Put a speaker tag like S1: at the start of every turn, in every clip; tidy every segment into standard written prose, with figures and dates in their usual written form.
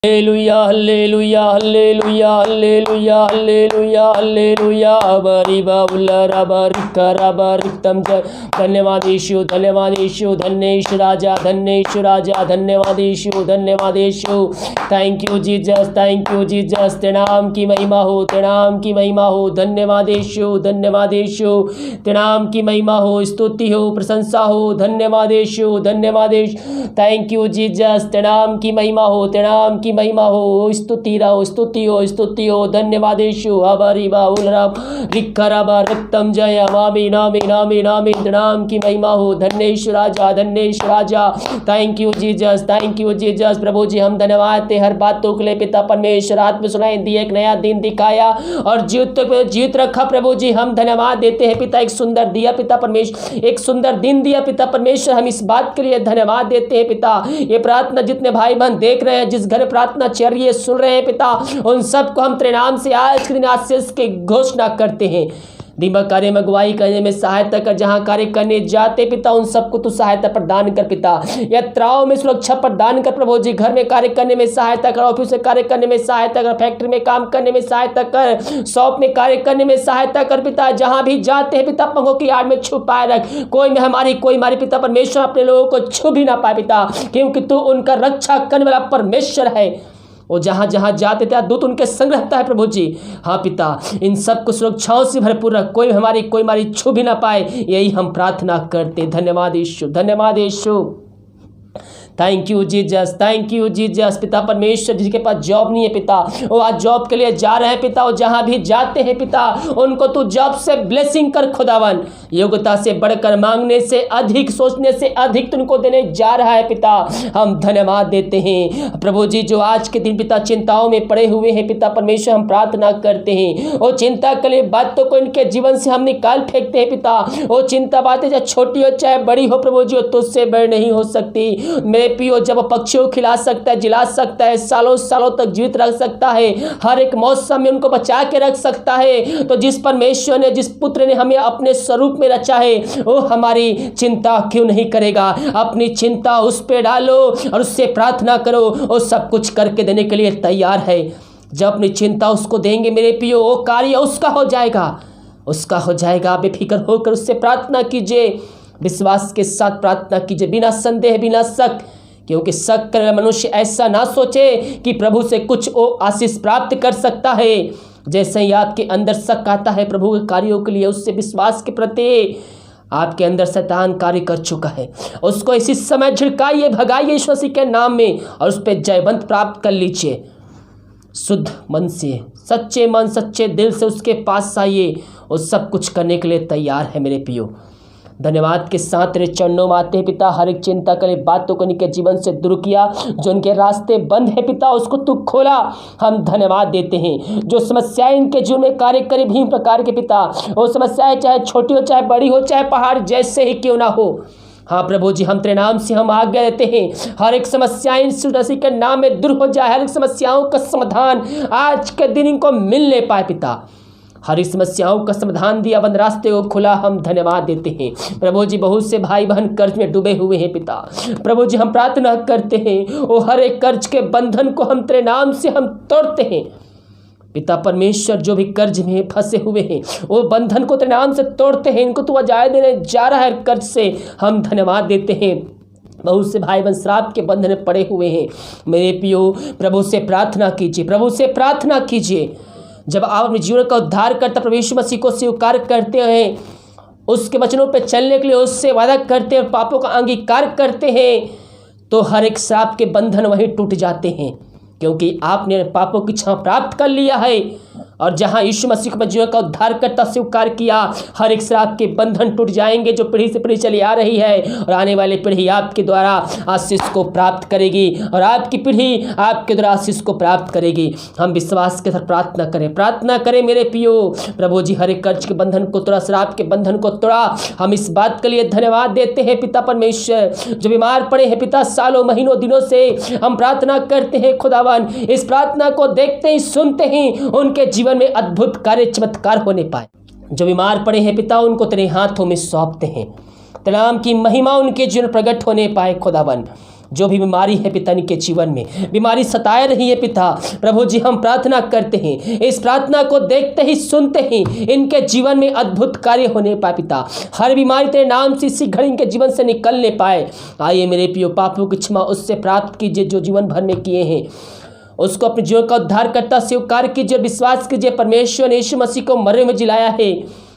S1: Hallelujah hallelujah hallelujah hallelujah hallelujah hallelujah बरिबा उल्लरा बरिकरा बरितम जय। धन्यवाद यीशु, धन्यवाद यीशु, धन्य यीशु राजा, धन्य यीशु राजा, धन्यवाद यीशु, धन्यवाद Yeshu. Thank you Jesus, thank you Jesus. तेरे नाम की महिमा हो, तेरे नाम की महिमा हो। धन्यवाद यीशु, धन्यवाद यीशु। तेरे नाम की महिमा हो, स्तुति हो, प्रशंसा हो। धन्यवाद यीशु, धन्यवाद यीशु। Thank you Jesus. तेरे नाम की महिमा हो, तेरे नाम की महिमा हो, स्तुति रहो, स्तुति हो, स्तुति हो। धन्यवाद यीशु। अबरिबा उलराम रिखरबा रक्तम जय। आमीन आमीन आमीन आमीन। नाम की महिमा हो। धन्य यीशु राजा, धन्य यीशु राजा। Thank you Jesus, thank you Jesus. प्रभु जी हम धन्यवाद ते हर बातों के लिए पिता परमेश्वर। आत्म सुनाई दी, एक नया दिन दिखाया और जीवित रखा। प्रभु जी हम धन्यवाद देते हैं पिता। एक सुंदर दिया पिता परमेश्वर, एक सुंदर दिन दिया पिता परमेश्वर। हम इस बात के लिए धन्यवाद देते हैं पिता। ये प्रार्थना जितने भाई बहन देख रहे हैं, जिस घर प्रार्थना चल रही है, सुन रहे हैं पिता, उन सबको हम तेरे नाम से आज के दिन आशीष की घोषणा करते हैं। दिमाग कार्य में अगुवाई करने में सहायता कर। जहां कार्य करने जाते पिता, उन सबको तू सहायता प्रदान कर पिता। यात्राओं में सुरक्षा प्रदान कर प्रभु जी। घर में कार्य करने में सहायता कर, ऑफिस में कार्य करने में सहायता कर, फैक्ट्री में काम करने में सहायता कर, शॉप में कार्य करने में सहायता कर पिता। जहां भी जाते हैं पिता, पंखों की आड़ में छुपाए रख। कोई हमारे पिता परमेश्वर अपने लोगों को छू भी ना पाए पिता, क्योंकि तू उनका रक्षा करने वाला परमेश्वर है। वो जहाँ जहाँ जाते थे दूत उनके संग रहता है प्रभु जी। हाँ पिता, इन सबको सुरक्षाओं से भरपूर रख। कोई हमारी छू भी ना पाए, यही हम प्रार्थना करते। धन्यवाद यीशु, धन्यवाद Yeshu. Thank you Jesus, thank you Jesus. पिता परमेश्वर जिसके पास जॉब नहीं है पिता, वो आज जॉब के लिए जा रहे हैं पिता। वो जहाँ भी जाते हैं पिता, उनको तू जॉब से ब्लेसिंग कर खुदावन। योग्यता से बढ़कर, मांगने से अधिक, सोचने से अधिक तुमको देने जा रहा है पिता। हम धन्यवाद देते हैं प्रभु जी। जो आज के दिन पिता चिंताओं में पड़े हुए हैं पिता परमेश्वर, हम प्रार्थना करते हैं वो चिंता के लिए बातों को इनके जीवन से हम निकाल फेंकते हैं पिता। वो चिंता बातें चाहे छोटी हो चाहे बड़ी हो प्रभु जी, वो तुझसे बड़ी नहीं हो सकती। मेरे पियो, जब पक्षियों को खिला सकता है, जिला सकता है, सालों सालों तक जीवित रख सकता है, हर एक मौसम में उनको बचा के रख सकता है, तो जिस परमेश्वर ने, जिस पुत्र ने हमें अपने स्वरूप में रचा है, वो हमारी चिंता क्यों नहीं करेगा। अपनी चिंता उस पे डालो और उससे प्रार्थना करो, वो सब कुछ करके देने के लिए तैयार है। जब अपनी चिंता उसको देंगे मेरे पियो, वो कार्य उसका हो जाएगा, उसका हो जाएगा। बेफिक्र होकर उससे प्रार्थना कीजिए, विश्वास के साथ प्रार्थना कीजिए, बिना संदेह, बिना शक। क्योंकि शक कर मनुष्य ऐसा ना सोचे कि प्रभु से कुछ वो आशीष प्राप्त कर सकता है। जैसे ही आपके अंदर शक आता है प्रभु के कार्यों के लिए, उससे विश्वास के प्रति आपके अंदर शैतान कार्य कर चुका है, उसको इसी समय झिड़काइए, भगाइए यीशु मसीह के नाम में, और उस पर जयवंत प्राप्त कर लीजिए। शुद्ध मन से, सच्चे मन, सच्चे दिल से उसके पास आइए, वो सब कुछ करने के लिए तैयार है मेरे पियो। धन्यवाद के साथ तेरे चरणों में आते हैं पिता। हर एक चिंता के लिए बातों को इनके जीवन से दूर किया, जो इनके रास्ते बंद है पिता उसको तू खोला। हम धन्यवाद देते हैं। जो समस्याएं इनके जीवन में कार्य करे भी प्रकार के पिता, वो समस्याएं चाहे छोटी हो चाहे बड़ी हो, चाहे पहाड़ जैसे ही क्यों ना हो, हाँ प्रभु जी हम तेरे नाम से हम आज्ञा देते हैं, हर एक समस्याएं यीशु मसीह के नाम में दूर हो जाए। हर एक समस्याओं का समाधान आज के दिन इनको मिलने पाए पिता। हर समस्याओं का समाधान दिया, बंद रास्ते को खुला, हम धन्यवाद देते हैं प्रभु जी। बहुत से भाई बहन कर्ज में डूबे हुए हैं पिता, प्रभु जी हम प्रार्थना करते हैं वो हर एक कर्ज के बंधन को हम तेरे नाम से हम तोड़ते हैं पिता परमेश्वर। जो भी कर्ज में फंसे हुए हैं वो बंधन को तेरे नाम से तोड़ते हैं। इनको तू आजादी देने जा रहा है कर्ज से, हम धन्यवाद देते हैं। बहुत से भाई बहन श्राप के बंधन में पड़े हुए हैं मेरे पियो, प्रभु से प्रार्थना कीजिए, प्रभु से प्रार्थना कीजिए। जब आप अपने जीवन का उद्धार करता प्रभु यीशु मसीह को स्वीकार करते हैं, उसके वचनों पर चलने के लिए उससे वादा करते हैं, पापों का अंगीकार करते हैं, तो हर एक श्राप के बंधन वहीं टूट जाते हैं, क्योंकि आपने पापों की क्षमा प्राप्त कर लिया है। और जहाँ यीशु मसीह को जीवन का उद्धार करता स्वीकार किया, हर एक श्राप के बंधन टूट जाएंगे जो पीढ़ी से पीढ़ी चली आ रही है, और आने वाली पीढ़ी आपके द्वारा आशीष को प्राप्त करेगी, और आपकी पीढ़ी आपके द्वारा आशीष को प्राप्त करेगी। हम विश्वास के साथ प्रार्थना करें मेरे पियो। प्रभु जी हर एक कर्ज के बंधन को तोड़ा, श्राप के बंधन को तोड़ा। हम इस बात के लिए धन्यवाद देते हैं पिता परमेश्वर। जो बीमार पड़े हैं पिता सालों महीनों दिनों से, हम प्रार्थना करते हैं खुदावन, इस प्रार्थना को देखते ही सुनते ही उनके जीवन में अद्भुत कार्य चमत्कार होने पाए। जो बीमार पड़े हैं पिता उनको तेरे हाथों में सौंपते हैं, तेरे नाम की महिमा उनके जीवन प्रकट होने पाए खुदावन। जो भी बीमारी है पिता इनके जीवन में, बीमारी सताए रही है पिता, प्रभु जी हम प्रार्थना करते हैं, इस प्रार्थना को देखते ही सुनते ही इनके जीवन में अद्भुत कार्य होने पाए पिता। हर बीमारी तेरे नाम से इसी घड़ी इनके जीवन से निकलने पाए। आइए मेरे प्रियो, पापों की क्षमा उससे प्राप्त कीजिए जो जीवन भर में किए हैं, उसको अपने जीवन का उद्धारकर्ता स्वीकार कीजिए, विश्वास कीजिए परमेश्वर ने यीशु मसीह को मरे में जिलाया है,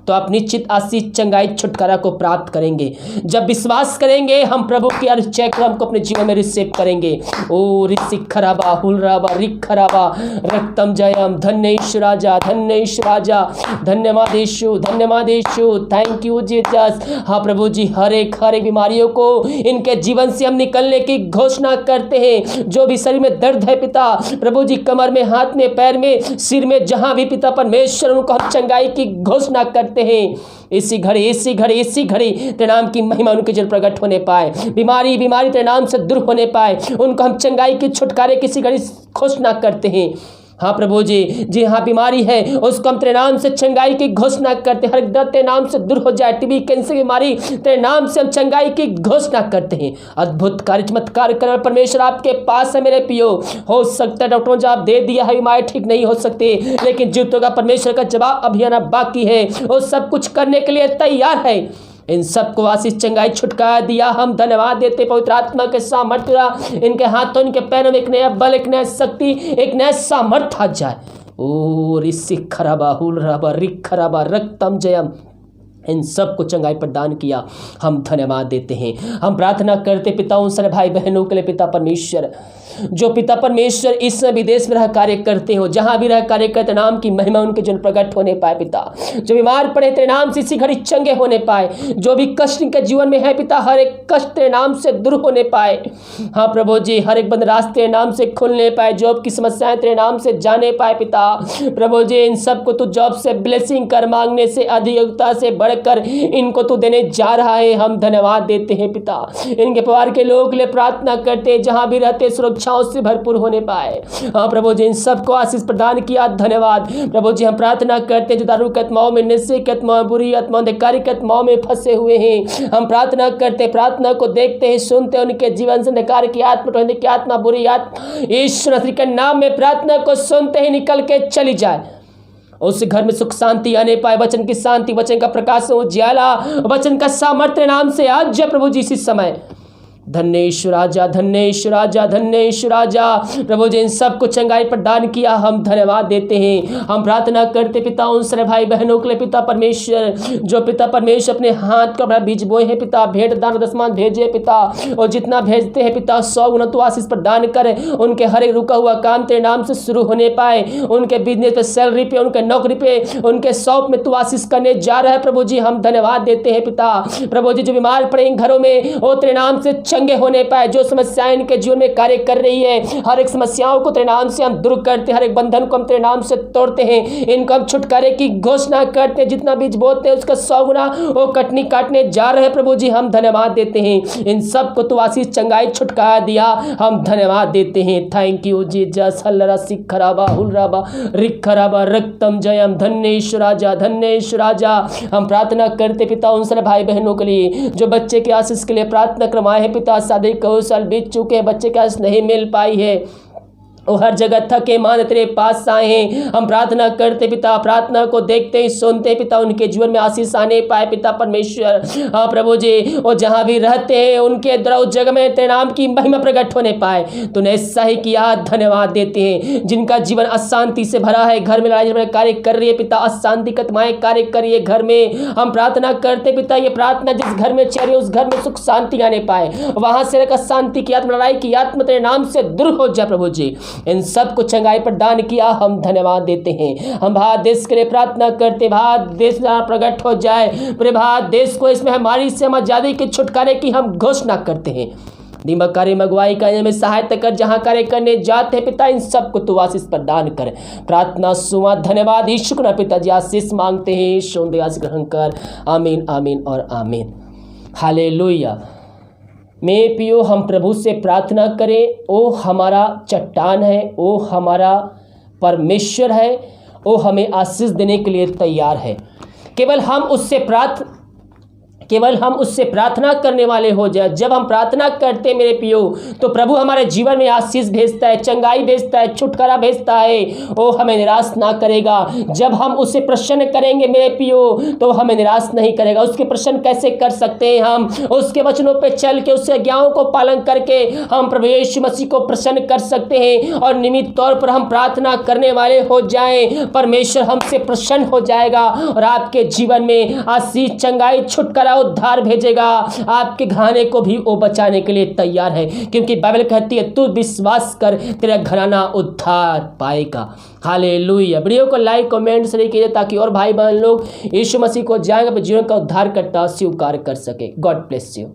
S1: तो आप निश्चित आशीष, चंगाई, छुटकारा को प्राप्त करेंगे। जब विश्वास करेंगे हम प्रभु की अभिषेक को हमको अपने जीवन में रिसीव करेंगे। ओ ऋषि खराबा हुलराबा रिक खराबा रक्तम जयम, धन्य यीशु राजा, धन्य यीशु राजा, धन्यवाद यीशु, धन्यवाद यीशु, थैंक यू जीसस। हाँ प्रभु जी, हर एक बीमारियों को इनके जीवन से हम निकलने की घोषणा करते हैं। जो भी शरीर में दर्द है पिता, प्रभु जी कमर में, हाथ में, पैर में, सिर में, जहां भी पिता परमेश्वर उनको हम चंगाई की घोषणा करते हैं। इसी घड़ी तेरे नाम की महिमा उनके जल प्रकट होने पाए, बीमारी तेरे नाम से दूर होने पाए, उनको हम चंगाई की, छुटकारे की इसी घड़ी घोषणा करते हैं। हाँ प्रभु जी, जी हाँ बीमारी है उसको हम तेरे नाम से चंगाई की घोषणा करते हैं। हर दर्द तेरे नाम से दूर हो जाए, टीबी, कैंसर की बीमारी तेरे नाम से हम चंगाई की घोषणा करते हैं। अद्भुत कार्य, चमत्कार करना परमेश्वर आपके पास है मेरे पियो। हो सकता है डॉक्टरों ने जवाब दे दिया है, बीमारी ठीक नहीं हो सकती, लेकिन जीवितों का परमेश्वर का जवाब अभी आना बाकी है। वो सब कुछ करने के लिए तैयार है। इन सबको आशीष, चंगाई, छुटकारा दिया, हम धन्यवाद देते। पवित्र आत्मा के सामर्थ्य इनके हाथों, इनके पैरों में एक नया बल, एक नया शक्ति, एक नया सामर्थ्य आ जाए। ओ ऋषि खराबा हुलराबा रिक खराबा रक्तम जयम, इन सबको चंगाई प्रदान किया, हम धन्यवाद देते हैं। हम प्रार्थना करते पिता उन सारे भाई बहनों के लिए पिता परमेश्वर, जो पिता परमेश्वर इस विदेश में रह कार्य करते हो, जहां भी रह कार्य करते, नाम की महिमा उनके जन प्रकट होने पाए पिता। जो बीमार पड़े तेरे नाम से इसी घड़ी चंगे होने पाए, जो भी कष्ट के जीवन में है पिता, हर एक कष्ट तेरे नाम से दूर होने पाए। हाँ प्रभु जी, हर एक बंद रास्ते तेरे नाम से खुलने पाए, जॉब की समस्याएं तेरे नाम से जाने पाए पिता। प्रभु जी इन सबको तू जॉब से ब्लेसिंग कर, मांगने से अधिकता से बढ़कर इनको तू देने जा रहा है, हम धन्यवाद देते हैं पिता। इनके परिवार के लोगों के लिए प्रार्थना करते हैं, जहां भी रहते सुरक्षा से भरपूर होने पाए। हाँ प्रभु जी इन सबको आशीष प्रदान किया, धन्यवाद। प्रभु जी हम प्रार्थना करते हैं जो दारू की आत्माओं में, नशे की आत्माओं, बुरी आत्माओं, अंधकार की आत्माओं में फंसे हुए हैं, हम प्रार्थना करते, प्रार्थना को देखते हैं, सुनते हैं, उनके जीवन से अंधकार की आत्मा, की आत्मा, बुरी आत्मा यीशु मसीह के नाम में प्रार्थना को सुनते ही निकल के चली जाए। उस घर में सुख शांति आने पाए, वचन की शांति, वचन का प्रकाश, उज्याला, वचन का सामर्थ्य नाम से आज जय प्रभु जी इसी समय। धन्य यीशु राजा, धन्य यीशु राजा, धन्य यीशु राजा। प्रभु जी इन सबको चंगाई प्रदान किया, हम धन्यवाद देते हैं। हम प्रार्थना करते पिता उन सारे भाई बहनों के लिए पिता परमेश्वर, जो पिता परमेश्वर अपने हाथ का बड़ा बीज बोए हैं पिता, भेंट दान दशमान भेजे पिता, और जितना भेजते हैं पिता 100 गुना तो आशीष प्रदान करे। उनके हर एक रुका हुआ काम तेरे नाम से शुरू होने पाए, उनके बिजनेस पे, सैलरी पे, उनके नौकरी पे, उनके शॉप में तू आशीष करने जा रहा है प्रभु जी, हम धन्यवाद देते हैं पिता। प्रभु जी जो बीमार पड़े घरों में वो तेरे नाम से चंगे होने पाए, जो समस्याएं इनके जीवन में कार्य कर रही है, हर एक समस्याओं को तेरे नाम से हम दूर करते, हर एक बंधन को हम तेरे नाम से तोड़ते हैं, इनको हम छुटकारे की घोषणा करते हैं। जितना बीज बोते हैं उसका 100 गुना वो कटनी काटने जा रहे हैं प्रभु जी, हम धन्यवाद देते हैं। इन सबको तो आशीष, चंगाई, छुटकारा दिया, हम धन्यवाद देते हैं। Thank you Jesus. हल्लरा सिख खराबा हुलराबा रिक खराबा रक्तम जयम, धन्य यीशु राजा, धन्य यीशु राजा। हम प्रार्थना करते पिता उन सारे भाई बहनों के लिए जो बच्चे के आशीष के लिए प्रार्थना करवाए हैं पिता, शादी को साल बीत चुके हैं, बच्चे के आशीष नहीं मिल पाई है, वो हर जगह थके मान तेरे पास आए हैं। हम प्रार्थना करते पिता, प्रार्थना को देखते ही सुनते पिता, उनके जीवन में आशीष आने पाए पिता परमेश्वर। हाँ प्रभु जी वो जहाँ भी रहते हैं उनके द्वारा उस जगह में तेरे नाम की महिमा प्रकट होने पाए, तूने ऐसा ही किया, धन्यवाद देते हैं। जिनका जीवन अशांति से भरा है, घर में लड़ाई झगड़ा कार्य कर रही है पिता, अशांति कतमाएं कार्य कर रही है घर में, हम प्रार्थना करते पिता ये प्रार्थना जिस घर में चल रही है उस घर में सुख शांति आने पाए, वहां से अशांति की आत्मा, लड़ाई की आत्मा तेरे नाम से दूर हो जाए प्रभु जी। इन सबको चंगाई प्रदान किया, हम धन्यवाद देते हैं। हम भारत देश के लिए प्रार्थना करते, भारत देश प्रकट हो जाए, पूरे भारत देश को इसमें हमारी से हम आजादी के छुटकारे की हम घोषणा करते हैं। दीमक कार्य मगवाई करने में सहायता कर, जहां कार्य करने जाते हैं पिता इन सबको तू आशीष प्रदान कर। प्रार्थना सुना, धन्यवाद यीशु का पिता जी आशीष मांगते हैं, सोंदे आशीष ग्रहण कर, आमीन आमीन और आमीन। हालेलुया। मैं पियो हम प्रभु से प्रार्थना करें, ओ हमारा चट्टान है, ओ हमारा परमेश्वर है, ओ हमें आशीष देने के लिए तैयार है। केवल हम उससे केवल हम उससे प्रार्थना करने वाले हो जाए। जब हम प्रार्थना करते मेरे पियो, तो प्रभु हमारे जीवन में आशीष भेजता है, चंगाई भेजता है, छुटकारा भेजता है। वो हमें निराश ना करेगा। जब हम उसे प्रसन्न करेंगे मेरे पियो, तो हमें निराश नहीं करेगा। उसके प्रसन्न कैसे कर सकते हैं? हम उसके वचनों पे चल के, उसके आज्ञाओं को पालन करके हम प्रभु यीशु मसीह को प्रसन्न कर सकते हैं। और नियमित तौर पर हम प्रार्थना करने वाले हो जाएं, परमेश्वर हमसे प्रसन्न हो जाएगा और आपके जीवन में आशीष, चंगाई, छुटकारा, उद्धार भेजेगा। आपके घराने को भी वो बचाने के लिए तैयार है, क्योंकि बाइबल कहती है तू विश्वास कर, तेरा घराना उद्धार पाएगा। हालेलुया। वीडियो को लाइक, कमेंट, शेयर कीजिए ताकि और भाई बहन लोग यीशु मसीह को जाएंगे, अपने जीवन का उद्धार करता स्वीकार कर सके। God bless you.